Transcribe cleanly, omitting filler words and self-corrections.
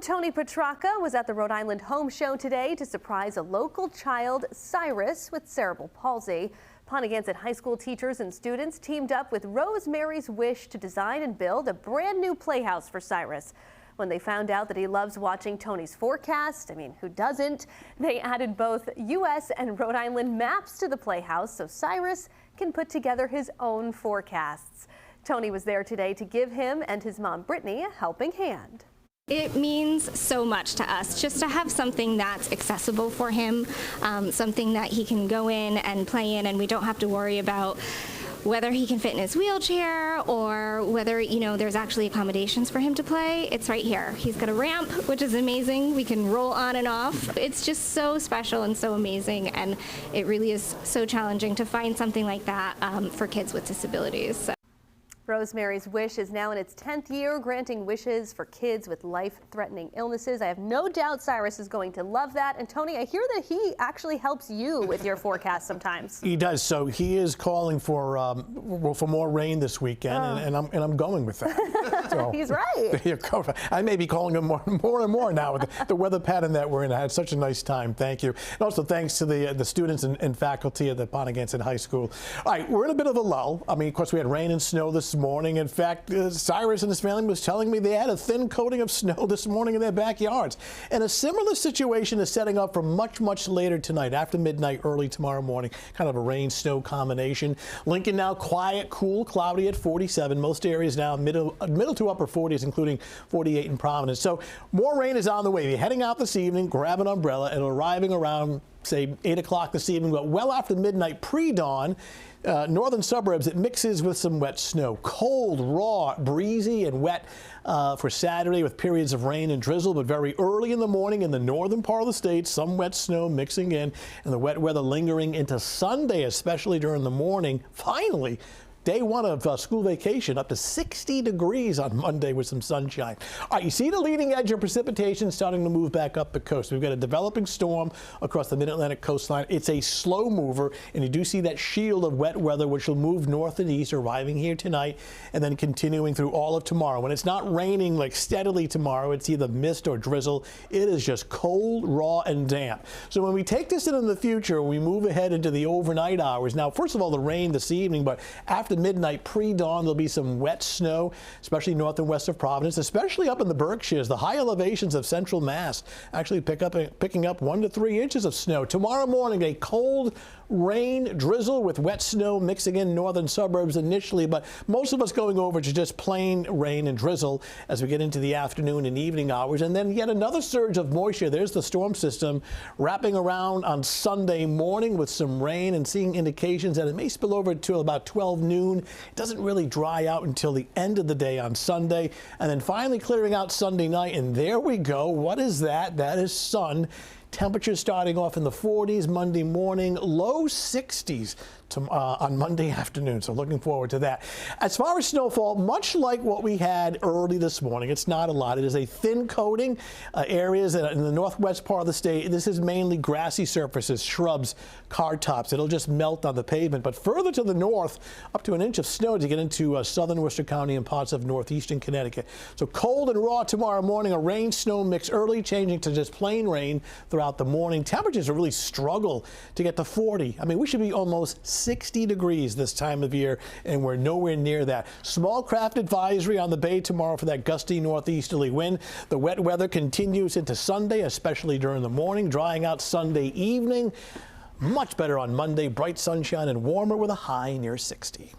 Tony Petracca was at the Rhode Island Home Show today to surprise a local child, Cyrus, with cerebral palsy. Pontiac High School teachers and students teamed up with Rosemary's Wish to design and build a brand new playhouse for Cyrus. When they found out that he loves watching Tony's forecast, who doesn't? They added both U.S. and Rhode Island maps to the playhouse so Cyrus can put together his own forecasts. Tony was there today to give him and his mom, Brittany, a helping hand. It means so much to us just to have something that's accessible for him, something that he can go in and play in, and we don't have to worry about whether he can fit in his wheelchair or whether, there's actually accommodations for him to play. It's right here. He's got a ramp, which is amazing. We can roll on and off. It's just so special and so amazing, and it really is so challenging to find something like that for kids with disabilities. So. Rosemary's Wish is now in its 10th year, granting wishes for kids with life-threatening illnesses. I have no doubt Cyrus is going to love that. And Tony, I hear that he actually helps you with your forecast sometimes. He does. So he is calling for more rain this weekend, and I'm going with that. So, he's right. I may be calling him more and more now with the weather pattern that we're in. I had such a nice time. Thank you. And also thanks to the students and faculty at the Pontiac High School. All right, we're in a bit of a lull. Of course, we had rain and snow this morning. In fact, Cyrus and his family was telling me they had a thin coating of snow this morning in their backyards. And a similar situation is setting up for much later tonight, after midnight, early tomorrow morning. Kind of a rain-snow combination. Lincoln now quiet, cool, cloudy at 47. Most areas now middle to upper 40s, including 48 in Providence. So more rain is on the way. You're heading out this evening, grab an umbrella, and arriving around, say, 8 o'clock this evening, but well after midnight, pre-dawn. Northern suburbs, it mixes with some wet snow. Cold, raw, breezy, and wet for Saturday with periods of rain and drizzle, but very early in the morning in the northern part of the state, some wet snow mixing in, and the wet weather lingering into Sunday, especially during the morning. Finally, day one of school vacation, up to 60 degrees on Monday with some sunshine. All right, you see the leading edge of precipitation starting to move back up the coast. We've got a developing storm across the mid-Atlantic coastline. It's a slow mover, and you do see that shield of wet weather, which will move north and east, arriving here tonight and then continuing through all of tomorrow. When it's not raining like steadily tomorrow, it's either mist or drizzle. It is just cold, raw, and damp. So when we take this in the future, we move ahead into the overnight hours. Now, first of all, the rain this evening, but after midnight, pre-dawn, there'll be some wet snow, especially north and west of Providence, especially up in the Berkshires. The high elevations of central Mass actually picking up 1 to 3 inches of snow. Tomorrow morning, a cold rain drizzle with wet snow mixing in northern suburbs initially, but most of us going over to just plain rain and drizzle as we get into the afternoon and evening hours. And then yet another surge of moisture. There's the storm system wrapping around on Sunday morning with some rain, and seeing indications that it may spill over to about 12 noon. It doesn't really dry out until the end of the day on Sunday, and then finally clearing out Sunday night. And there we go. What is that? That is sun. Temperatures starting off in the 40s Monday morning, low 60s on Monday afternoon. So looking forward to that. As far as snowfall, much like what we had early this morning, it's not a lot. It is a thin coating. Areas in the northwest part of the state, this is mainly grassy surfaces, shrubs, car tops. It'll just melt on the pavement. But further to the north, up to an inch of snow to get into southern Worcester County and parts of northeastern Connecticut. So cold and raw tomorrow morning, a rain-snow mix early, changing to just plain rain throughout the morning. Temperatures will really struggle to get to 40. We should be almost 60 degrees this time of year, and we're nowhere near that. Small craft advisory on the bay tomorrow for that gusty northeasterly wind. The wet weather continues into Sunday, especially during the morning, drying out Sunday evening. Much better on Monday, bright sunshine and warmer with a high near 60.